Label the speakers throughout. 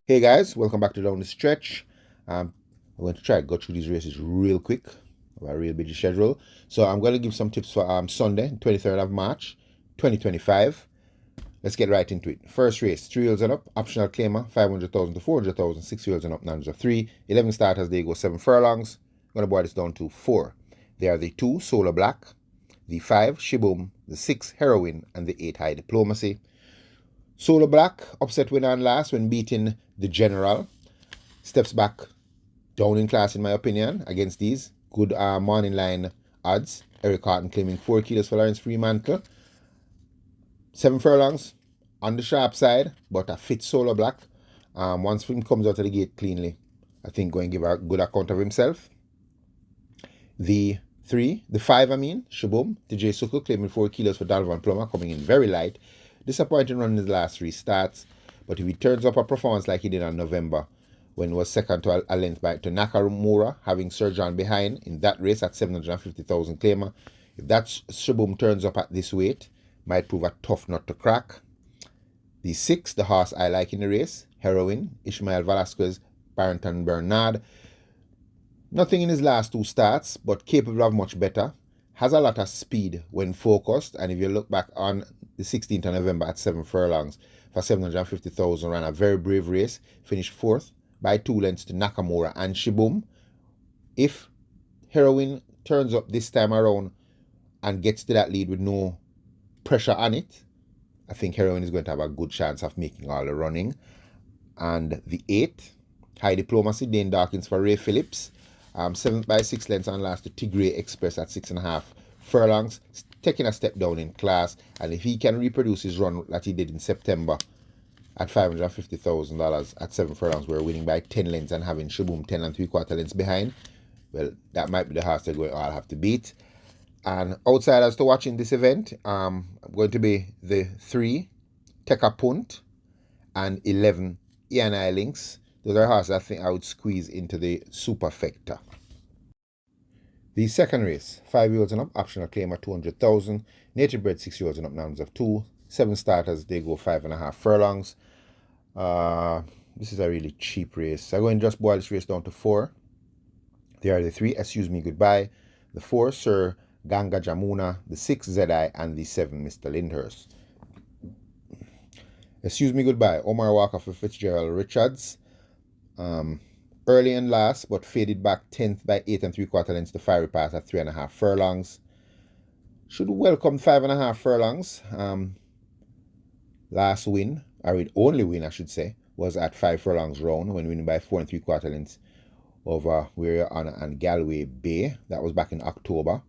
Speaker 1: Hey guys, welcome back to Down the Stretch. I'm going to try to go through these races real quick. A real busy schedule. So I'm going to give some tips for Sunday, 23rd of March, 2025. Let's get right into it. First race, 3 wheels and up, optional claimer, 500,000 to 400,000, 6 wheels and up, numbers of 3. 11 starters, they go 7 furlongs. I'm going to boil this down to 4. They are the 2, Solar Black, the 5, Shiboom, the 6, Heroine, and the 8, High Diplomacy. Solar Black, upset winner and last when beating the General. Steps back down in class, in my opinion, against these. Good morning line odds. Eric Harton claiming 4 kilos for Lawrence Fremantle. 7 furlongs on the sharp side, but a fit Solar Black. Once he comes out of the gate cleanly, I think going to give a good account of himself. The 5, Shaboom, TJ Sukul claiming 4 kilos for Donovan Plummer, coming in very light. Disappointing run in his last 3 starts, but if he turns up a performance like he did on November, when he was second to a length by to Nakamura, having Sir John behind in that race at 750,000 claimer, if that Shaboom turns up at this weight, might prove a tough nut to crack. The 6, the horse I like in the race, Heroine, Ishmael Velasquez, Barrington Bernard. Nothing in his last 2 starts, but capable of much better. Has a lot of speed when focused, and if you look back on the 16th of November at 7 furlongs for 750,000, ran a very brave race, finished 4th by 2 lengths to Nakamura and Shiboom. If Heroine turns up this time around and gets to that lead with no pressure on it, I think Heroine is going to have a good chance of making all the running. And the 8, High Diplomacy, Dane Dawkins for Ray Phillips. 7th by 6 lengths and last to Tigray Express at 6.5 furlongs, taking a step down in class. And if he can reproduce his run that he did in September at $550,000 at 7 furlongs, where winning by 10 lengths and having Shaboom 10 3/4 lengths behind, well, that might be the horse they're going to all have to beat. And outsiders to watch in this event, going to be the 3, Teka Punt, and 11, E&I Links. Those are horses I think I would squeeze into the superfecta. The second race, 5 wheels and up, optional claimer 200,000, native bred 6 wheels and up, numbers of 2, 7 starters, they go 5.5 furlongs. This is a really cheap race. I'm going to just boil this race down to 4. They are the 3, Excuse Me Goodbye, the 4, Sir Ganga Jamuna, the 6, Zedai, and the 7, Mr. Lyndhurst. Excuse Me Goodbye, Omar Walker for Fitzgerald Richards. Early and last, but faded back 10th by 8 3/4 lengths to Fiery Pass at 3.5 furlongs. Should welcome 5.5 furlongs. Last win, or only win I should say, was at 5 furlongs round when winning by 4 3/4 lengths over Weir Honor and Galway Bay. That was back in October.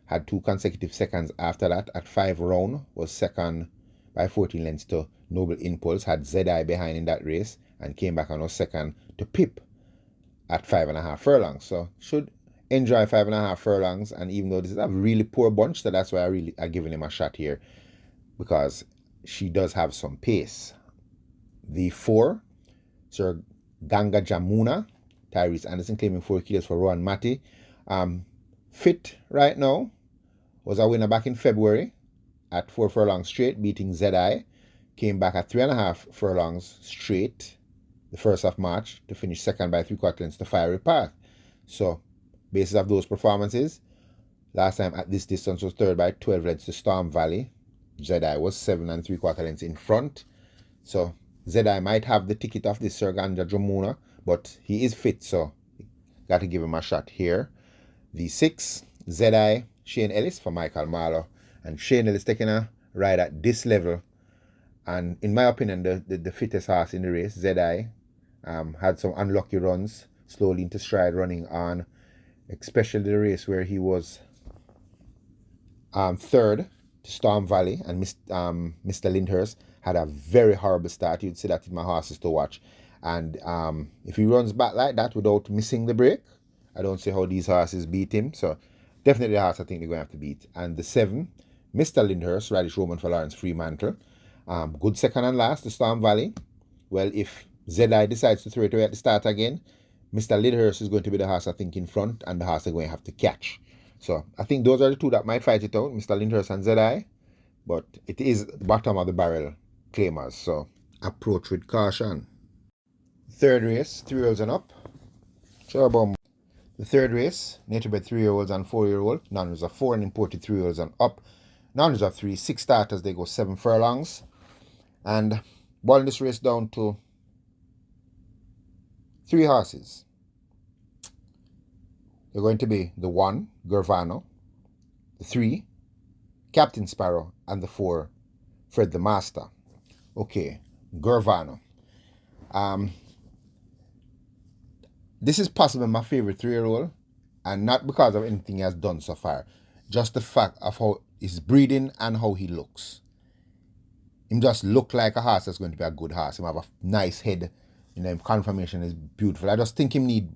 Speaker 1: Had 2 consecutive seconds after that at 5 round, was second by 14 lengths to Noble Impulse, had Zedai behind in that race, and came back and was second to Pip at 5.5 furlongs. So should enjoy 5.5 furlongs, and even though this is a really poor bunch, so that's why I'm giving him a shot here, because she does have some pace. The 4, Sir Ganga Jamuna, Tyrese Anderson claiming 4 kilos for Rowan Matty. Fit right now, was a winner back in February at 4 furlongs straight, beating Zedai. Came back at 3.5 furlongs straight the 1st of March to finish second by 3/4 lengths to Fiery Path. So, basis of those performances, last time at this distance was 3rd by 12 lengths to Storm Valley. Zedai was 7 3/4 lengths in front. So, Zedai might have the ticket of this Sir Ganga Jamuna, but he is fit, so got to give him a shot here. The 6, Zedai, Shane Ellis for Michael Marlowe. And Shane Ellis taking a ride at this level. And in my opinion, the fittest horse in the race, Zedai, had some unlucky runs, slowly into stride running on, especially the race where he was 3rd to Storm Valley, and Mr. Lyndhurst had a very horrible start. You'd see that in my horses to watch. And if he runs back like that without missing the break, I don't see how these horses beat him. So definitely the horse I think they're going to have to beat. And the 7, Mr. Lyndhurst, Radish Roman for Lawrence Fremantle. Good second and last to Storm Valley. Well, if Zedai decides to throw it away at the start again, Mr. Lyndhurst is going to be the horse I think in front, and the horse they're going to have to catch. So I think those are the 2 that might fight it out, Mr. Lyndhurst and Zedai. But it is bottom of the barrel claimers, so approach with caution. Third race, 3-year-olds and up. The third race, native bred 3-year-olds and 4-year-old. Non-reserve 4 and imported 3-year-olds and up. Non-reserve 3, 6 starters, they go 7 furlongs. And boiling this race down to 3 horses. They're going to be the 1, Gervano, the 3, Captain Sparrow, and the 4, Fred the Master. Okay, Gervano. This is possibly my favorite 3-year-old, and not because of anything he has done so far. Just the fact of how he's breeding and how he looks. Him just look like a horse that's going to be a good horse. Him have a nice head. Him conformation is beautiful. I just think him need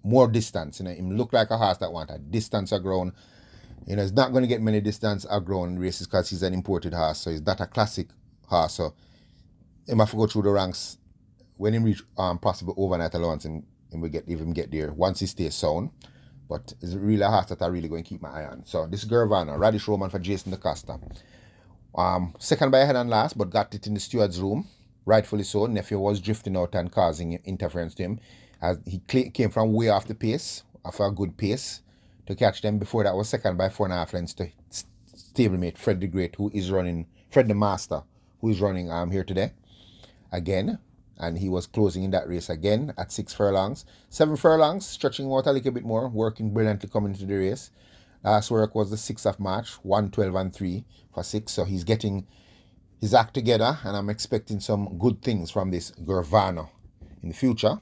Speaker 1: more distance. Him look like a horse that want a distance of ground. He's not going to get many distance of ground races because he's an imported horse. So he's not a classic horse. So him have to go through the ranks. When him reach possible overnight allowance, him will get there once he stays sound. But it's really a horse that I really going to keep my eye on. So this Gervano, Radish Roman for Jason DaCosta. Second by a head and last, but got it in the steward's room. Rightfully so. Nephew was drifting out and causing interference to him, as he came from way off the pace, off a good pace, to catch them. Before that was second by 4.5 lengths to stablemate Fred the Great, Fred the Master, who is running here today again. And he was closing in that race again at 6 furlongs. 7 furlongs, stretching out a little bit more, working brilliantly coming into the race. Last work was the 6th of March, 1:12 and 3 for 6. So he's getting his act together, and I'm expecting some good things from this Gervano in the future.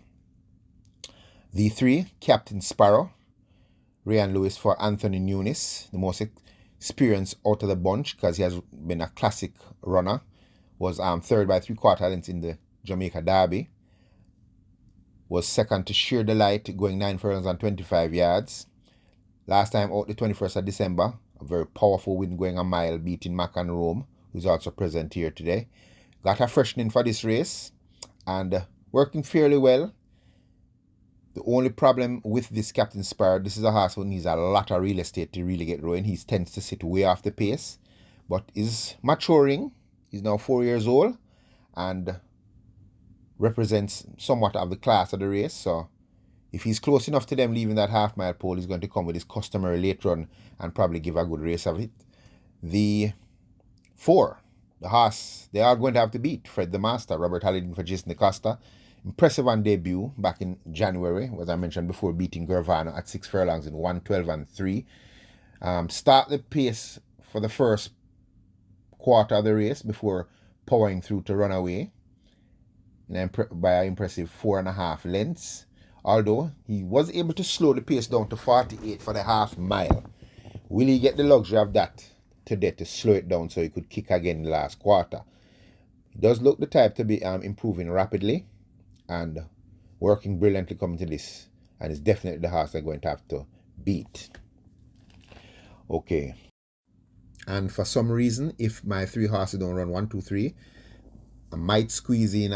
Speaker 1: The 3, Captain Sparrow, Ryan Lewis for Anthony Nunes, the most experienced out of the bunch because he has been a classic runner. Was third by 3/4 lengths in the Jamaica Derby. Was second to Sheer Delight, going 9 furlongs and 25 yards. Last time out the 21st of December, a very powerful win going a mile, beating Mac and Rome, who's also present here today. Got a freshening for this race and working fairly well. The only problem with this Captain Sparrow, this is a horse who needs a lot of real estate to really get rolling. He tends to sit way off the pace, but is maturing. He's now 4 years old and represents somewhat of the class of the race. So if he's close enough to them leaving that half-mile pole, he's going to come with his customary late run and probably give a good race of it. The 4, the horse they are going to have to beat, Fred the Master, Robert Halliday for Jason DaCosta. Impressive on debut back in January, as I mentioned before, beating Gervano at 6 furlongs in 1:12 and 3. Start the pace for the first quarter of the race before powering through to run away by an impressive 4.5 lengths. Although he was able to slow the pace down to 48 for the half mile. Will he get the luxury of that today to slow it down so he could kick again in the last quarter? He does look the type to be improving rapidly and working brilliantly coming to this. And it's definitely the horse they're going to have to beat. Okay. And for some reason, if my 3 horses don't run 1, 2, 3, I might squeeze in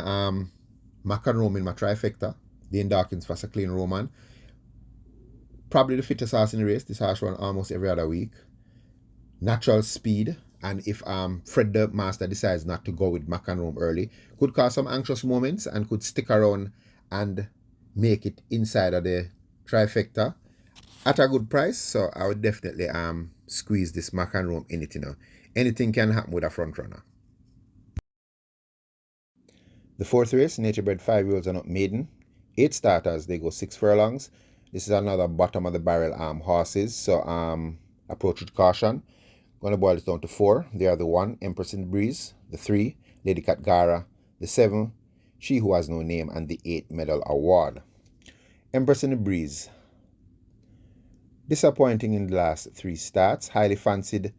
Speaker 1: Mac and Rome in my trifecta. Dane Dawkins for Sir Clean Roman. Probably the fittest horse in the race. This horse run almost every other week. Natural speed. And if Fred the Master decides not to go with Mac and Rome early, could cause some anxious moments and could stick around and make it inside of the trifecta at a good price. So I would definitely squeeze this Mac and Rome in it. Anything can happen with a front runner. The 4th race, nature bred 5-year-olds and up maiden. 8 starters, they go 6 furlongs. This is another bottom of the barrel horses, so approach with caution. Going to boil this down to 4. They are the 1, Empress in the Breeze, the 3, Lady Katgara, the 7, She Who Has No Name, and the 8, Medal Award. Empress in the Breeze. Disappointing in the last 3 starts. Highly fancied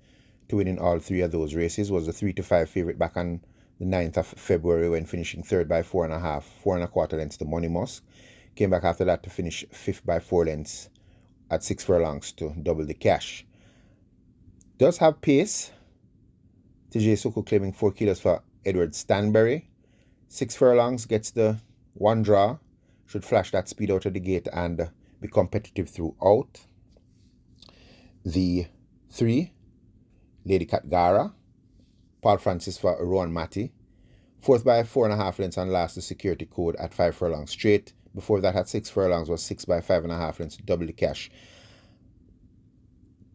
Speaker 1: to win in all 3 of those races. Was the 3-5 favorite back on the 9th of February when finishing 3rd by 4.25 lengths to Money Musk. Came back after that to finish 5th by 4 lengths at 6 furlongs to double the cash. Does have pace. TJ Suku claiming 4 kilos for Edward Stanberry. 6 furlongs, gets the 1 draw. Should flash that speed out of the gate and be competitive throughout. The 3, Lady Katgara. Paul Francis for Rowan Matty. Fourth by 4.5 lengths, and last the security code at 5 furlongs straight. Before that, at 6 furlongs, was 6 by 5.5 lengths, double the cash.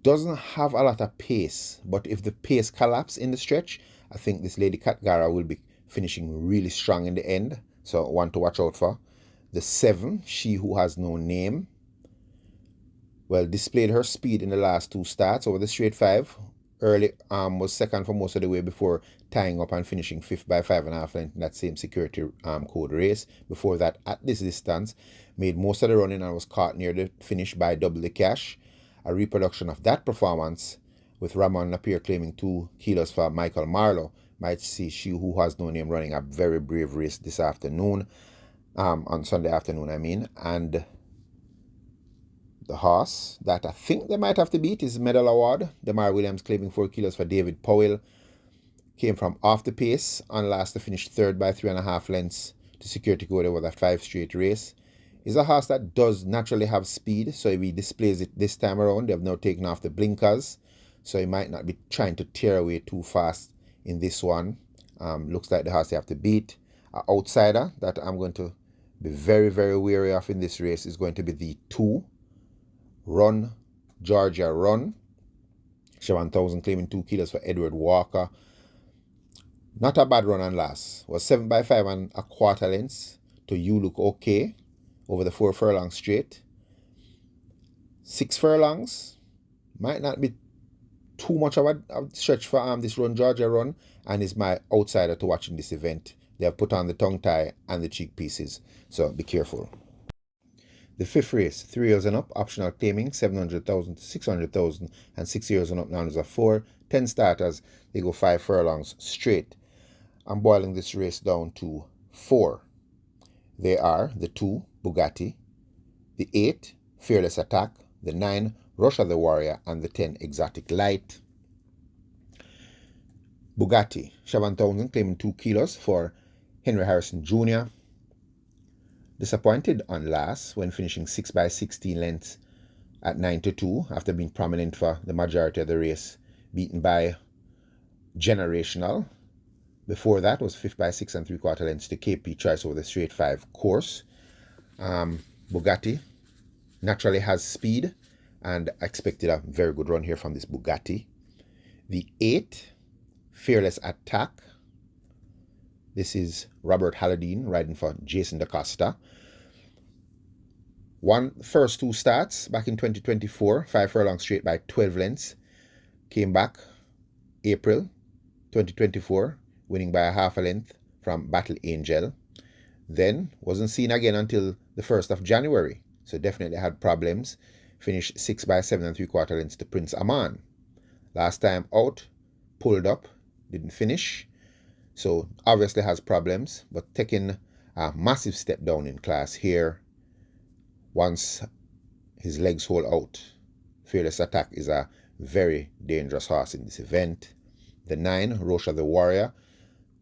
Speaker 1: Doesn't have a lot of pace, but if the pace collapse in the stretch, I think this Lady Katgara will be finishing really strong in the end. So one to watch out for. The 7, She Who Has No Name, well, displayed her speed in the last 2 starts over the straight 5. Early was second for most of the way before tying up and finishing 5th by 5.5 lengths in that same security code race. Before that, at this distance, made most of the running and was caught near the finish by double the cash. A reproduction of that performance, with Ramon Napier claiming 2 kilos for Michael Marlowe, might see She Who Has No Name running a very brave race this afternoon, on Sunday afternoon, I mean. And the horse that I think they might have to beat is Medal Award. Demar Williams claiming 4 kilos for David Powell. Came from off the pace on last to finish 3rd by 3.5 lengths to security code over that 5 straight race. Is a horse that does naturally have speed, so if he displays it this time around, they have now taken off the blinkers, so he might not be trying to tear away too fast in this one. Looks like the horse they have to beat. An outsider that I'm going to be very, very wary of in this race is going to be the 2, Run, Georgia Run. 7,000 claiming 2 kilos for Edward Walker. Not a bad run on last. Was 7 by 5.25 lengths to You Look Okay over the 4 furlongs straight. 6 furlongs might not be too much of a stretch for this Run Georgia Run, and is my outsider to watching this event. They have put on the tongue tie and the cheek pieces, so be careful. The 5th race, 3 years and up, optional claiming 700,000 to 600,000, and 6 years and up now is a 4. 10 starters, they go 5 furlongs straight. I'm boiling this race down to 4. They are the 2, Bugatti, the 8, Fearless Attack, the 9, Russia the Warrior, and the 10, Exotic Light. Bugatti, 7,000 claiming 2 kilos for Henry Harrison Jr. Disappointed on last when finishing 6 by 16 lengths at 9-2 after being prominent for the majority of the race, beaten by Generational. Before that was 5th by 6.75 lengths to KP Choice over the straight 5 course. Bugatti naturally has speed, and I expected a very good run here from this Bugatti. The 8, Fearless Attack. This is Robert Halladine riding for Jason DaCosta. First 2 starts back in 2024, 5 furlongs straight by 12 lengths. Came back April 2024, winning by a half a length from Battle Angel. Then wasn't seen again until the 1st of January, so definitely had problems. Finished 6 by 7.75 lengths to Prince Aman. Last time out, pulled up, didn't finish, so obviously has problems, but taking a massive step down in class here once his legs hold out. Fearless Attack is a very dangerous horse in this event. The 9, Rocha the Warrior,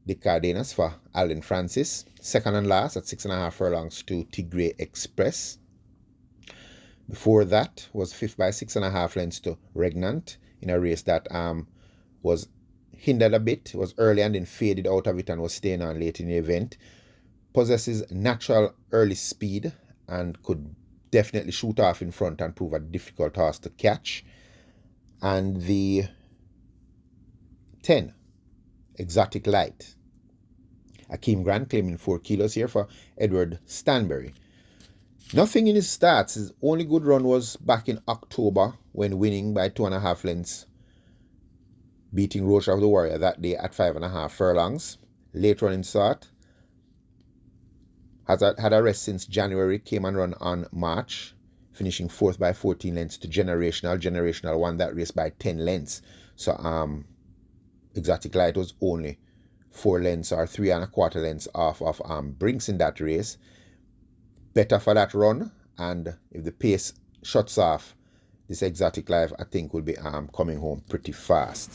Speaker 1: Dick Cardenas for Alden Francis. Second and last at 6.5 furlongs to Tigre Express. Before that was 5th by 6.5 lengths to Regnant in a race that was hindered a bit. It was early and then faded out of it and was staying on late in the event. Possesses natural early speed and could definitely shoot off in front and prove a difficult horse to catch. And the 10, Exotic Light. Akeem Grant claiming 4 kilos here for Edward Stanbury. Nothing in his stats. His only good run was back in October when winning by 2.5 lengths, beating Rocha of the Warrior that day at 5.5 furlongs. Late running start. Had a rest since January, came and run on March, finishing 4th by 14 lengths to Generational. Generational won that race by 10 lengths. So Exotic Light was only 4 lengths or 3.25 lengths off of Brinks in that race. Better for that run, and if the pace shuts off, this Exotic Life I think will be coming home pretty fast.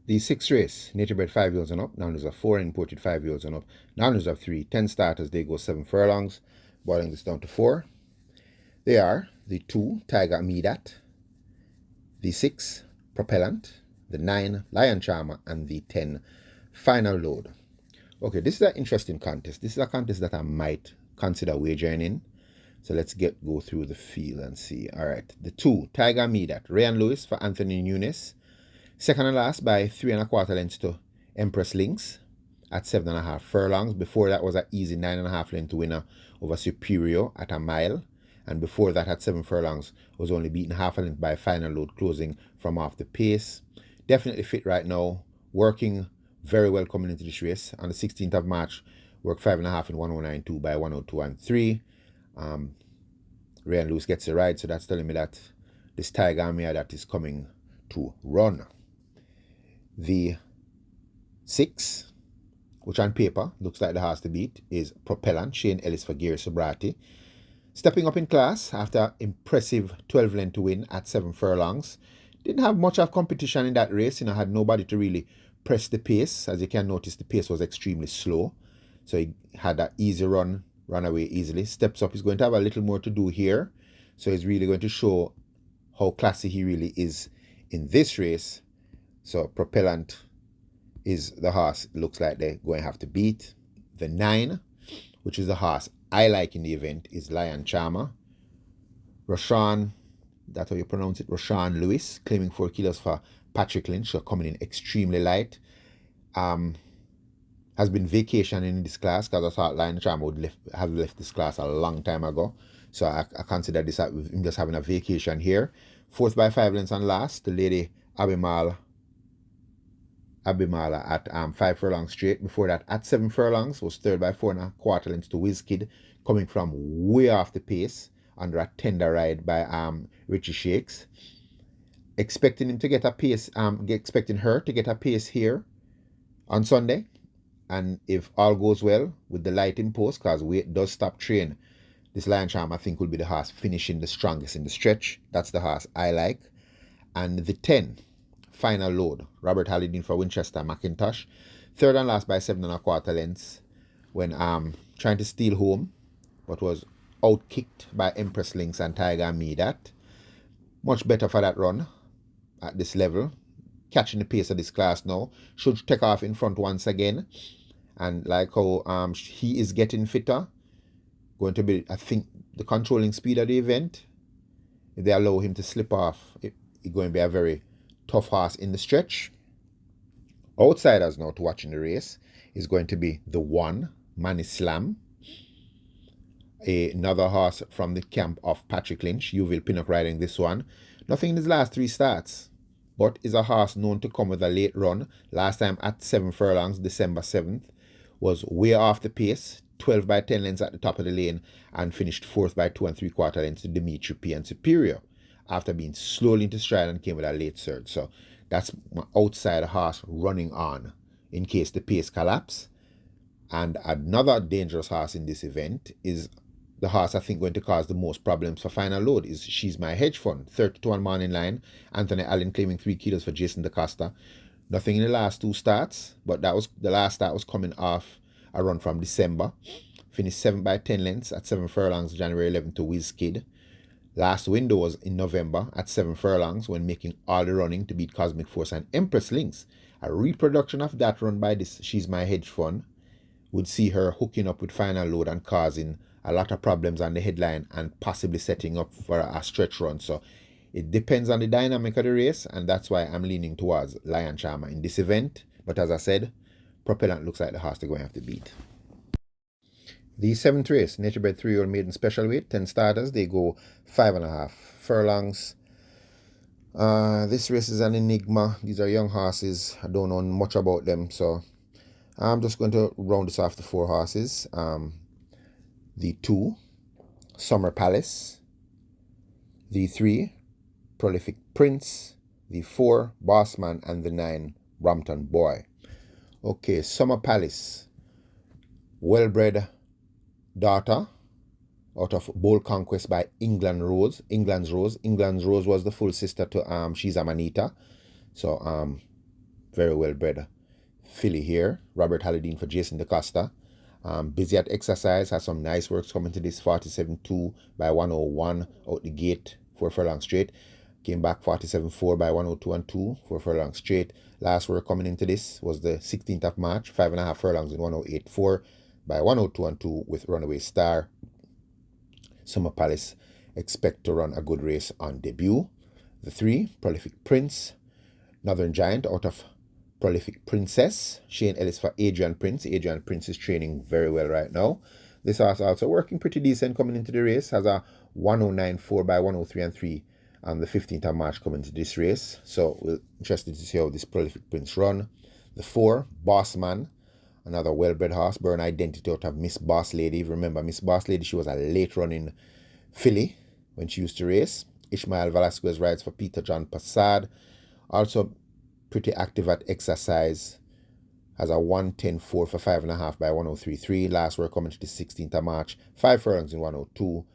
Speaker 1: The 6th race, Nature Bred 5 years and up, now there's a 4, imported 5 years and up, now there's a 3, 10 starters, they go 7 furlongs, boiling this down to 4. They are the 2, Tiger Midat, the 6, Propellant, the 9, Lion Charmer, and the 10, Final load. Okay, this is an interesting contest. This is a contest that I might consider wagering in. So let's go through the field and see. All right, the 2, Tiger Me that. Ryan Lewis for Anthony Nunes. Second and last by 3¼ lengths to Empress Links at 7½ furlongs. Before that was an easy 9½ length winner over Superior at a mile. And before that at 7 furlongs was only beaten half a length by Final Load, closing from off the pace. Definitely fit right now, working very well coming into this race. On the 16th of March, worked 5½ in 109.2 by 102 and 3. Ryan Lewis gets a ride, so that's telling me that this Tiger Mare that is coming to run. The 6, which on paper looks like the horse to beat, is Propellant, Shane Ellis for Gary Sobrati. Stepping up in class after impressive 12 length win at 7 furlongs. Didn't have much of competition in that race, had nobody to really press the pace. As you can notice, the pace was extremely slow. So he had an easy run away easily. Steps up, he's going to have a little more to do here. So he's really going to show how classy he really is in this race. So Propellant is the horse looks like they're going to have to beat. The 9, which is the horse I like in the event, is Lion Charmer. Roshan, that's how you pronounce it, Roshan Lewis, claiming 4 kilos for Patrick Lynch, so coming in extremely light. Has been vacationing in this class because I thought Lion Charmer would have left this class a long time ago. So I consider this him just having a vacation here. 4th by 5 lengths and last, the lady Abimala at 5 furlongs straight. Before that, at 7 furlongs, was 3rd by 4¼ lengths to Wizkid, coming from way off the pace under a tender ride by Richie Shakes. Expecting him to get a pace, expecting her to get a pace here on Sunday. And if all goes well with the light in post, because weight does stop train, this Lion Charm I think will be the horse finishing the strongest in the stretch. That's the horse I like. And the 10, Final Load, Robert Hallidin for Winchester McIntosh. 3rd and last by 7¼ lengths when trying to steal home, but was outkicked by Empress Links and Tiger Me that. Much better for that run at this level. Catching the pace of this class now. Should take off in front once again. And like how he is getting fitter, going to be, I think, the controlling speed of the event. If they allow him to slip off, it's going to be a very tough horse in the stretch. Outsiders now to watching the race is going to be the 1, Manny Slam. Another horse from the camp of Patrick Lynch. Yuville Pinnock riding this one. Nothing in his last 3 starts, but is a horse known to come with a late run. Last time at 7 furlongs, December 7th, was way off the pace, 12 by 10 lengths at the top of the lane, and finished 4th by 2¾ lengths to Dimitri P. and Superior, after being slowly into stride and came with a late surge. So that's my outside horse running on in case the pace collapse. And another dangerous horse in this event is the horse I think going to cause the most problems for Final Load is She's My Hedge Fund. 30-1 morning line. Anthony Allen claiming 3 kilos for Jason DaCosta. Nothing in the last 2 starts, but that was the last start was coming off a run from December. Finished 7 by 10 lengths at 7 furlongs January 11th to Wizkid. Last window was in November at 7 furlongs when making all the running to beat Cosmic Force and Empress Links. A reproduction of that run by this She's My Hedge Fund would see her hooking up with Final Load and causing a lot of problems on the headline and possibly setting up for a stretch run. So it depends on the dynamic of the race, and that's why I'm leaning towards Lion Charmer in this event. But as I said, Propellant looks like the horse they're going to have to beat. The 7th race, Naturebred 3-year-old maiden special weight, 10 starters. They go 5½ furlongs. This race is an enigma. These are young horses. I don't know much about them, so I'm just going to round this off the 4 horses. The 2, Summer Palace. The 3, Prolific Prince. The 4, Bossman. And the 9, Brompton Boy. Okay, Summer Palace. Well-bred daughter out of Bold Conquest by England's Rose. England's Rose was the full sister to She's a Manita. So very well-bred filly here. Robert Hallidin for Jason DaCosta. Busy at exercise, has some nice works coming to this 47-2 by 101 out the gate, 4 furlongs straight. Came back 47.4 by 102 and 2 for furlongs straight. Last we're coming into this was the 16th of March, 5.5 furlongs in 108.4 by 102 and 2 with Runaway Star. Summer Palace expect to run a good race on debut. The 3, Prolific Prince, Northern Giant out of Prolific Princess, Shane Ellis for Adrian Prince. Adrian Prince is training very well right now. This horse also working pretty decent coming into the race. Has a 109.4 by 103 and 3 on the 15th of March coming into this race. So we're interested to see how this Prolific Prince run. The 4, Bossman, another well-bred horse, Burn Identity out of Miss Boss Lady. Remember, Miss Boss Lady, she was a late-running filly when she used to race. Ishmael Velasquez rides for Peter John Passad. Also pretty active at exercise. Has a 110.4 for 5.5 by 103.3. Last we're coming to the 16th of March. 5 furlongs in 102.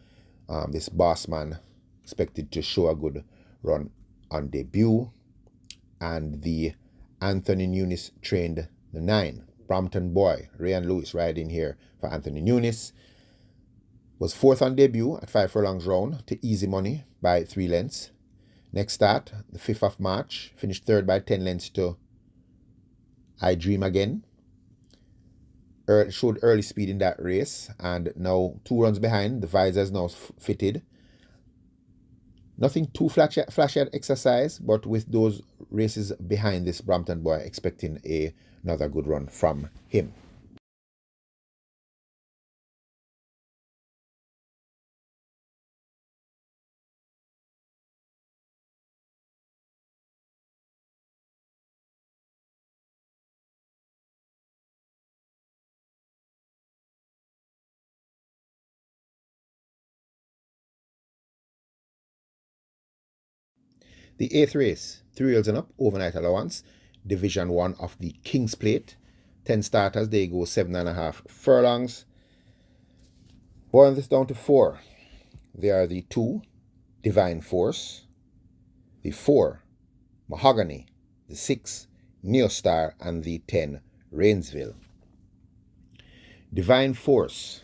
Speaker 1: This Bossman expected to show a good run on debut. And the Anthony Nunes trained the 9. Brompton Boy, Ryan Lewis riding here for Anthony Nunes. Was 4th on debut at 5 furlongs round to Easy Money by 3 lengths. Next start, the 5th of March, finished 3rd by 10 lengths to I Dream Again. Showed early speed in that race, and now 2 runs behind. The visor is now fitted. Nothing too flashy at exercise, but with those races behind this Brompton Boy, expecting another good run from him. The 8th race, 3 years and up, overnight allowance, Division 1 of the King's Plate. 10 starters, they go 7.5 furlongs. Boiling this down to 4. They are the 2, Divine Force, the 4, Mahogany, the 6, Neostar, and the 10, Rainsville. Divine Force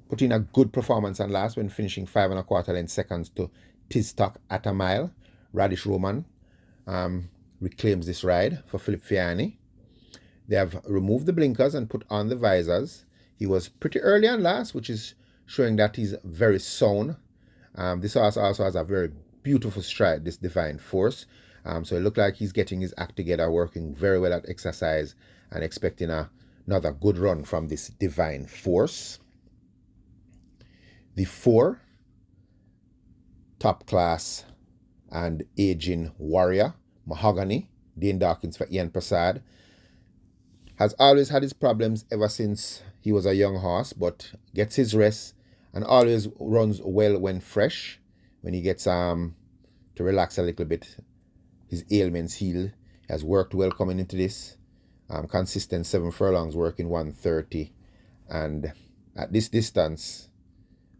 Speaker 1: put in a good performance on last when finishing 5 1/4 lengths seconds to Tistock at a mile. Radish Roman reclaims this ride for Philip Fiani. They have removed the blinkers and put on the visors. He was pretty early on last, which is showing that he's very sound. This horse also has a very beautiful stride, this Divine Force. So it looked like he's getting his act together, working very well at exercise, and expecting another good run from this Divine Force. The 4, Top Class and Aging Warrior, Mahogany, Dane Dawkins for Ian Prasad. Has always had his problems ever since he was a young horse, but gets his rest and always runs well when fresh. When he gets to relax a little bit, his ailments heal. He has worked well coming into this. Consistent 7 furlongs, working 130. And at this distance,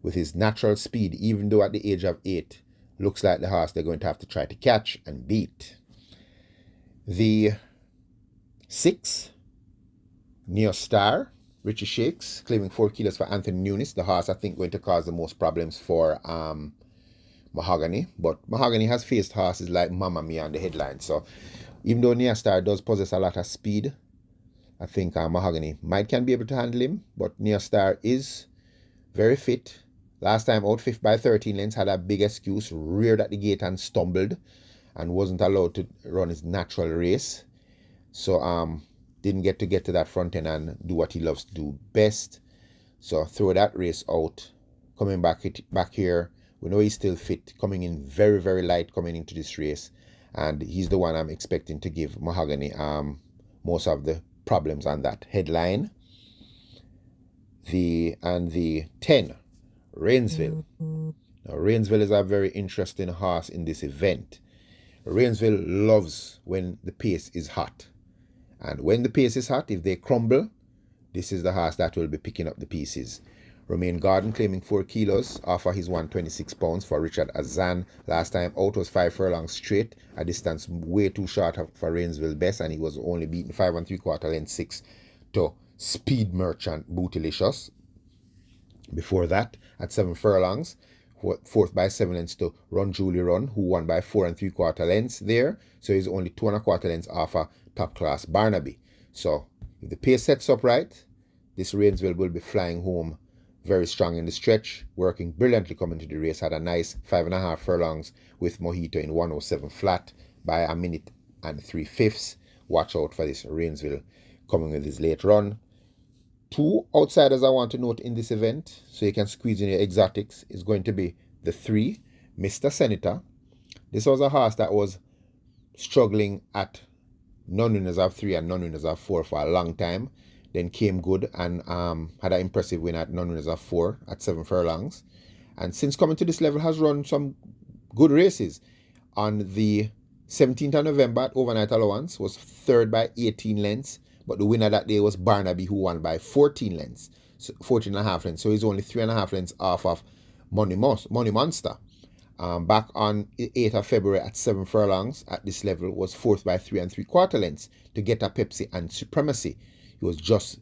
Speaker 1: with his natural speed, even though at the age of 8, looks like the horse they're going to have to try to catch and beat. The 6, Neostar, Richie Shakes, claiming 4 kilos for Anthony Nunes. The horse, I think, going to cause the most problems for Mahogany. But Mahogany has faced horses like Mamma Mia on the headline. So even though Neostar does possess a lot of speed, I think Mahogany can be able to handle him. But Neostar is very fit. Last time out 5th by 13 lengths, had a big excuse, reared at the gate and stumbled and wasn't allowed to run his natural race. So didn't get to that front end and do what he loves to do best. So throw that race out. Coming back here, we know he's still fit, coming in very, very light coming into this race. And he's the one I'm expecting to give Mahogany most of the problems on that headline. The 10, Rainsville. Now, Rainsville is a very interesting horse in this event. Rainsville loves when the pace is hot. And when the pace is hot, if they crumble, this is the horse that will be picking up the pieces. Romain Garden claiming 4 kilos off of his 126 pounds for Richard Azan. Last time out was 5 furlongs straight, a distance way too short for Rainsville best, and he was only beaten 5 3/4 lengths 6 to Speed Merchant Bootylicious. Before that, at 7 furlongs, fourth by 7 lengths to Run Julie Run, who won by 4 3/4 lengths there. So he's only 2 1/4 lengths off a top class Barnaby. So if the pace sets up right, this Rainsville will be flying home very strong in the stretch, working brilliantly coming to the race. Had a nice 5.5 furlongs with Mojito in 107 flat by a minute and 3/5. Watch out for this Rainsville coming with his late run. Two outsiders I want to note in this event, so you can squeeze in your exotics, is going to be the 3, Mr. Senator. This was a horse that was struggling at non-winners of 3 and non-winners of 4 for a long time. Then came good and had an impressive win at non-winners of 4 at 7 furlongs. And since coming to this level has run some good races. On the 17th of November at Overnight Allowance was 3rd by 18 lengths. But the winner that day was Barnaby, who won by 14 lengths, 14.5 lengths. So he's only 3.5 lengths off of Money Monster. Back on 8th of February at 7 furlongs at this level was 4th by 3 3/4 lengths to Get a Pepsi and Supremacy. He was just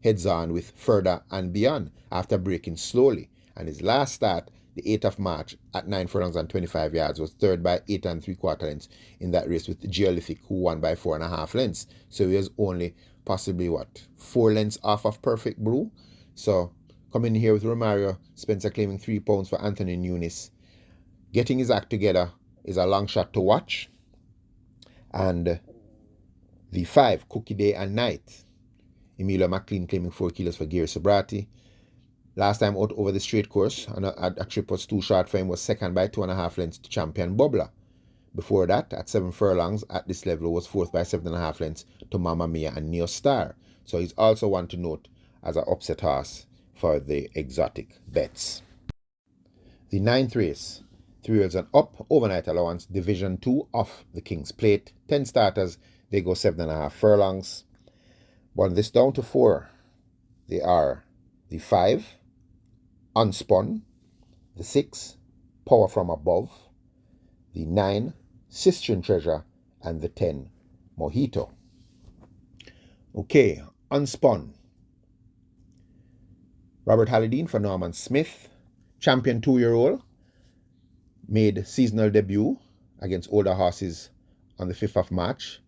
Speaker 1: heads on with Further and Beyond after breaking slowly. And his last start, the 8th of March at 9 furlongs and 25 yards, was 3rd by 8 3/4 lengths in that race with Geolithic, who won by 4.5 lengths. So he was only possibly 4 lengths off of Perfect Brew. So coming here with Romario Spencer claiming £3 for Anthony Nunes. Getting his act together is a long shot to watch. And the 5, Cookie Day and Night. Emilio McLean claiming 4 kilos for Gary Sobrati. Last time out over the straight course, and a trip was too short for him, was 2nd by 2.5 lengths to Champion Bubbler. Before that, at 7 furlongs at this level, was 4th by 7.5 lengths to Mamma Mia and Neo Star. So he's also one to note as an upset horse for the exotic bets. The 9th race, 3-years and up, Overnight Allowance, Division 2 off the King's Plate. 10 starters, they go 7.5 furlongs. But this down to 4, they are the 5, Unspun, the 6, Power from Above, the 9, Sistine Treasure, and the 10, Mojito. Okay, Unspun. Robert Halladine for Norman Smith, champion 2-year-old, made seasonal debut against older horses on the 5th of March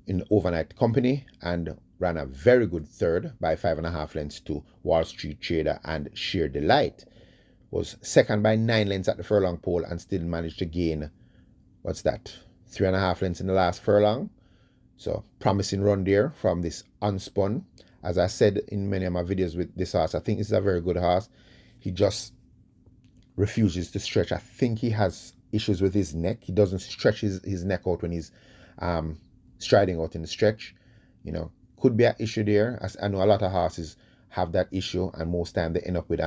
Speaker 1: in Overnight Company and ran a very good 3rd by 5.5 lengths to Wall Street Trader and Sheer Delight. Was 2nd by 9 lengths at the furlong pole and still managed to gain, 3.5 lengths in the last furlong. So promising run there from this Unspun. As I said in many of my videos with this horse, I think this is a very good horse. He just refuses to stretch. I think he has issues with his neck. He doesn't stretch his neck out when he's striding out in the stretch. Could be an issue there. As I know a lot of horses have that issue, and most time they end up with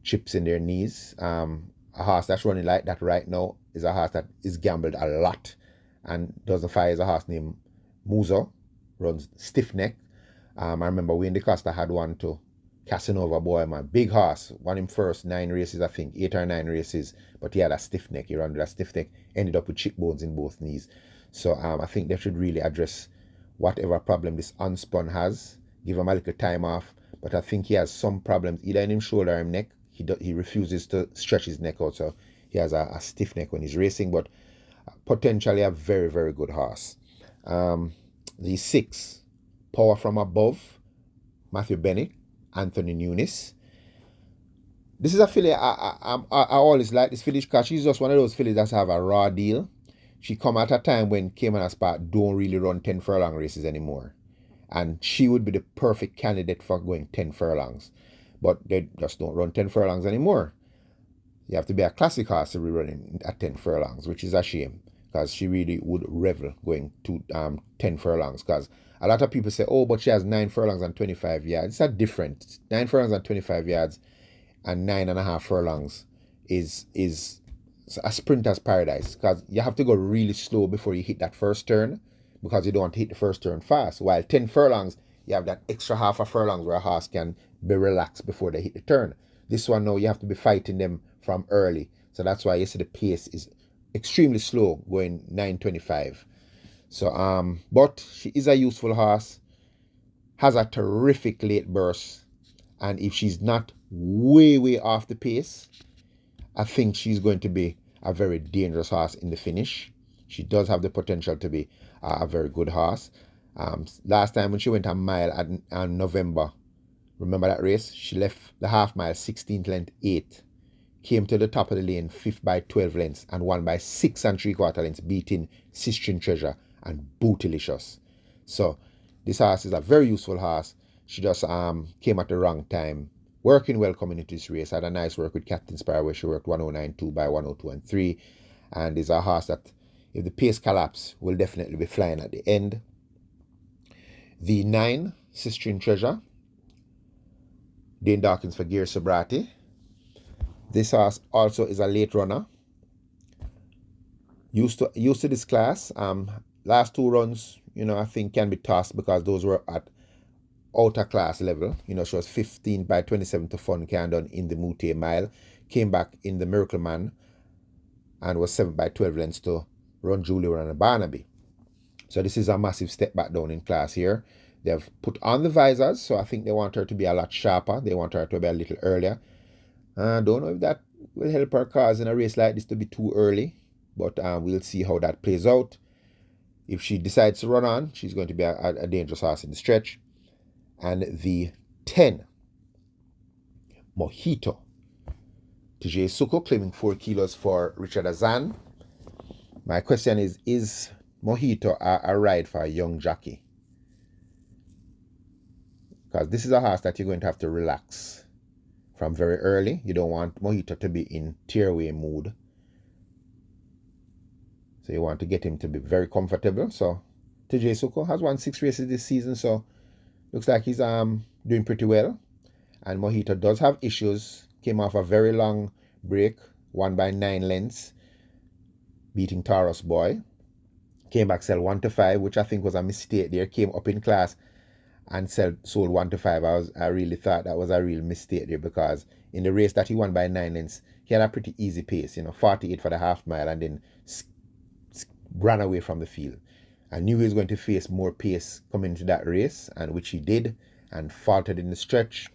Speaker 1: chips in their knees. A horse that's running like that right now is a horse that is gambled a lot and doesn't fire. Is a horse named Muzo, runs stiff neck. I remember Wayne DeCosta had one to Casanova Boy, my big horse, won him first 9 races, I think 8 or 9 races, but he had a stiff neck. He ran with a stiff neck, ended up with chip bones in both knees. So I think they should really address whatever problem this Unspun has, give him a little time off. But I think he has some problems either in his shoulder or his neck. He refuses to stretch his neck out, so he has a stiff neck when he's racing, but potentially a very, very good horse. The 6, Power from Above, Matthew Bennett, Anthony Nunes. This is a filly I always like this filly because she's just one of those fillies that have a raw deal. She come at a time when Caymanas don't really run 10 furlong races anymore. And she would be the perfect candidate for going 10 furlongs. But they just don't run 10 furlongs anymore. You have to be a classic horse to be running at 10 furlongs, which is a shame. Because she really would revel going to 10 furlongs. Because a lot of people say, oh, but she has 9 furlongs and 25 yards. It's not different. 9 furlongs and 25 yards and 9.5 furlongs is a sprinter's paradise. Because you have to go really slow before you hit that first turn. Because you don't want to hit the first turn fast. While 10 furlongs, you have that extra half a furlongs where a horse can be relaxed before they hit the turn. This one now, you have to be fighting them from early. So that's why you see the pace is extremely slow, going 9.25. So, but she is a useful horse, has a terrific late burst, and if she's not way off the pace, I think she's going to be a very dangerous horse in the finish. She does have the potential to be a very good horse. Last time when she went a mile in November, remember that race? She left the half mile 16th length 8th, came to the top of the lane 5th by 12 lengths and won by 6 3/4 lengths, beating Sistine Treasure and Bootylicious. So this horse is a very useful horse. She just came at the wrong time. Working well coming into this race. Had a nice work with Captain Spire where she worked 109.2 by 102 and 3. And is a horse that, if the pace collapse, will definitely be flying at the end. The 9, Sistine Treasure. Dane Dawkins for Gear Sobrati. This horse also is a late runner. Used to this class. Last 2 runs, I think can be tossed because those were at outer class level. She was 15 by 27 to Fun Candon in the Mute Mile. Came back in the Miracle Man and was 7 by 12 lengths to Run Julia and Barnaby. So this is a massive step back down in class here. They've put on the visors, so I think they want her to be a lot sharper. They want her to be a little earlier. I don't know if that will help her cause in a race like this to be too early, but we'll see how that plays out. If she decides to run on, she's going to be a dangerous horse in the stretch. And the 10, Mojito. TJ Suko claiming 4 kilos for Richard Azan. My question is Mojito a ride for a young jockey? Because this is a horse that you're going to have to relax from very early. You don't want Mojito to be in tearaway mood. So you want to get him to be very comfortable. So TJ Suko has won 6 races this season, so looks like he's doing pretty well. And Mojito does have issues. Came off a very long break, won by 9 lengths, beating Taurus Boy. Came back, sell 1 to 5, which I think was a mistake there. Came up in class and sold 1 to 5. I really thought that was a real mistake there, because in the race that he won by 9 lengths, he had a pretty easy pace, 48 for the half mile, and then ran away from the field. I knew he was going to face more pace coming into that race, and which he did, and faltered in the stretch.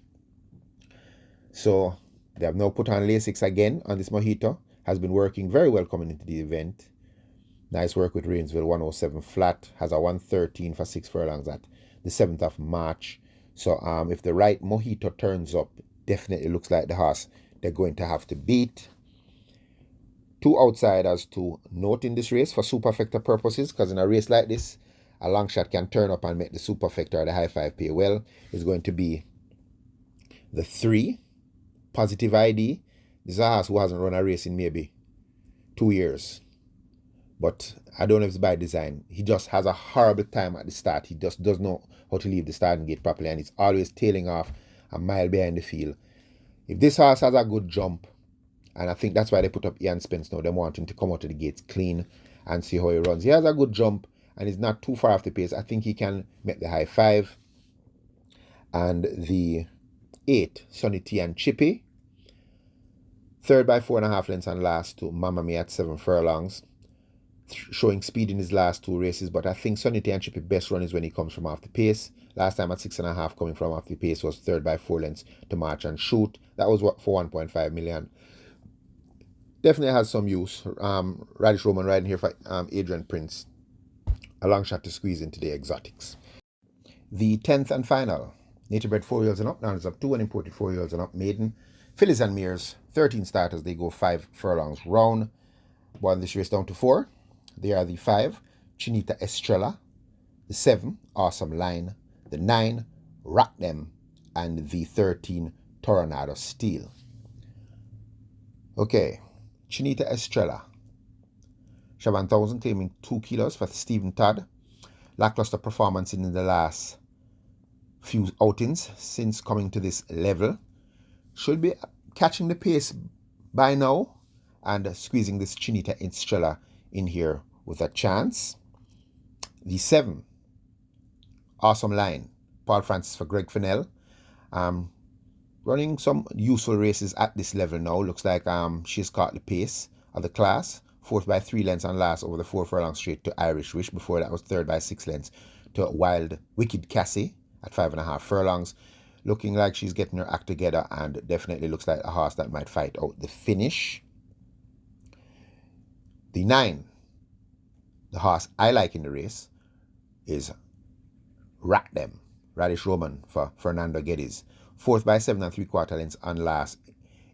Speaker 1: So they have now put on Lasix again on this Mojito. Has been working very well coming into the event. Nice work with Rainsville, 107 flat. Has a 113 for 6 furlongs at the 7th of March. So if the right Mojito turns up, definitely looks like the horse they're going to have to beat. 2 outsiders to note in this race for superfecta purposes, because in a race like this, a long shot can turn up and make the superfecta or the high 5 pay well. Is going to be the 3, Positive ID. This is a horse who hasn't run a race in maybe 2 years. But I don't know if it's by design. He just has a horrible time at the start. He just doesn't know how to leave the starting gate properly, and he's always tailing off a mile behind the field. If this horse has a good jump, and I think that's why they put up Ian Spence now, they want him to come out of the gates clean and see how he runs. He has a good jump and he's not too far off the pace. I think he can make the high 5. And the 8, Sonny T and Chippy. 3rd by 4.5 lengths and last to Mamma Mia at 7 furlongs. Showing speed in his last 2 races, but I think Sonny T and Chippy best run is when he comes from off the pace. Last time at 6.5 coming from off the pace was 3rd by 4 lengths to March and Shoot. That was for 1.5 million. Definitely has some use. Radish Roman riding here for Adrian Prince. A long shot to squeeze into the exotics. The 10th and final. Native bred 4-year-olds and up. Now it's up 2 and imported 4-year-olds and up. Maiden. Fillies and Mares. 13 starters. They go 5 furlongs round. Won this race down to 4. They are the 5, Chinita Estrella. The 7, Awesome Line. The 9, Rock Them. And the 13, Tornado Steel. Okay. Chinita Estrella. Shaban 1000 claiming 2 kilos for Stephen Todd. Lackluster performance in the last few outings since coming to this level. Should be catching the pace by now and squeezing this Chinita Estrella in here with a chance. The 7, Awesome Line. Paul Francis for Greg Fennell. Running some useful races at this level now. Looks like she's caught the pace of the class. 4th by 3 lengths and last over the 4 furlong straight to Irish Wish. Before that was 3rd by 6 lengths to Wicked Cassie at 5.5 furlongs. looking like she's getting her act together, and definitely looks like a horse that might fight out the finish. The 9, the horse I like in the race, is Rat Them, Radish Roman for Fernando Geddes. 4th by 7 3/4 lengths on last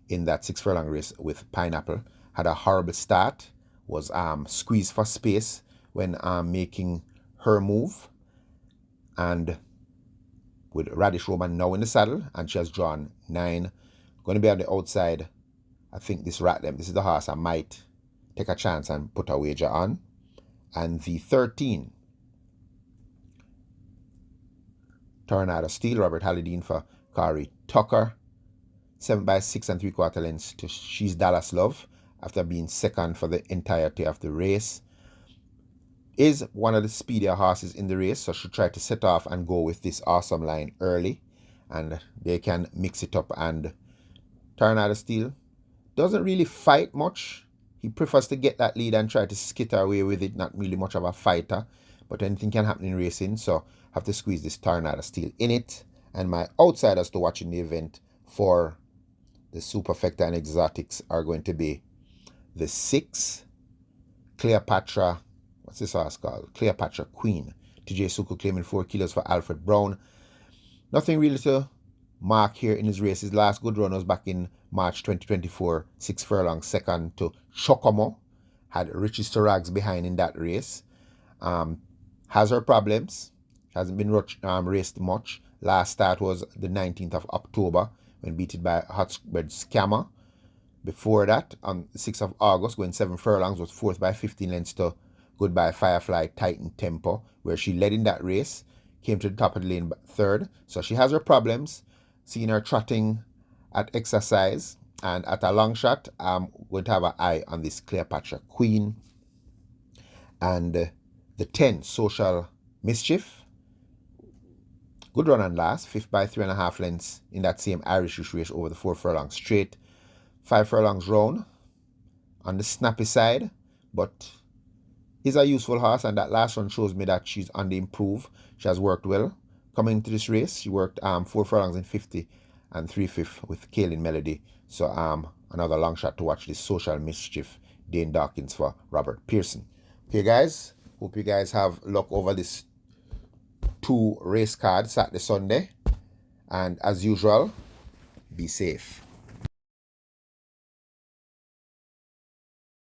Speaker 1: in that 6 furlong race with Pineapple. Had a horrible start, was squeezed for space when making her move, and with Radish Roman now in the saddle, and she has drawn 9. Going to be on the outside. I think this Rat Them, this is the horse I might take a chance and put a wager on. And the 13, Tornado Steel, Robert Halladine for Kari Tucker. 7 by 6 3/4 lengths to She's Dallas Love after being second for the entirety of the race. Is one of the speedier horses in the race, so should try to set off and go with this awesome line early, and they can mix it up. And Tornado Steel doesn't really fight much. He prefers to get that lead and try to skitter away with it. Not really much of a fighter, but anything can happen in racing, so have to squeeze this Tornado Steel in it. And my outsiders to watch in the event for the Superfecta and Exotics are going to be the 6, Cleopatra. What's this horse called? Cleopatra Queen. TJ Suku claiming 4 kilos for Alfred Brown. Nothing really to mark here in his race. His last good run was back in March 2024, 6 furlongs, second to Chocomo. Had Richie Storags behind in that race. Has her problems. Hasn't been raced much. Last start was the 19th of October when beaten by Hotbed Scammer. Before that, on the 6th of August, going 7 furlongs, was 4th by 15 lengths to Goodbye Firefly Titan Tempo, where she led in that race, came to the top of the lane 3rd. So she has her problems. Seeing her trotting at exercise and at a long shot, I'm going to have an eye on this Cleopatra Queen. And the 10, Social Mischief. Good run and last, 5th by 3.5 lengths in that same Irish race over the 4 furlongs straight. 5 furlongs round on the snappy side, but is a useful horse, and that last one shows me that she's on the improve. She has worked well coming into this race. She worked 4 furlongs in 50 and 3/5 with Kaylin Melody. So another long shot to watch this Social Mischief, Dane Dawkins for Robert Pearson. Okay guys, hope you guys have luck over this 2 race cards Saturday, Sunday, and as usual, be safe.